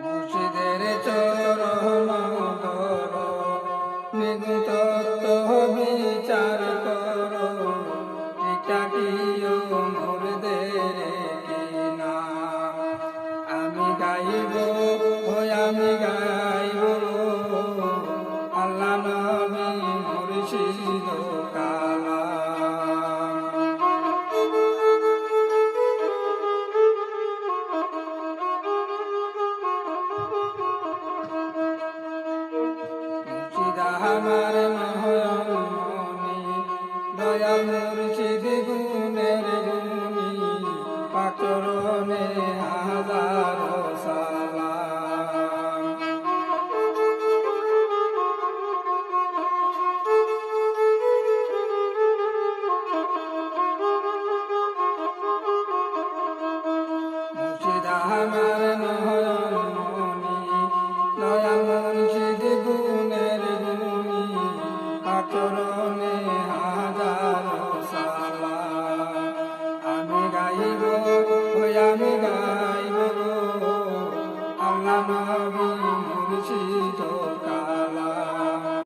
মুর্শিদের চরণ ধর, নিগুণ তত্ত্ব বিচার কর, টিকাটিও মুর্দের কিনা। আমি গাইব, আমি গাইব আল্লাহ নবী মুর্শিদ কালাম। মুর্শিদ আমার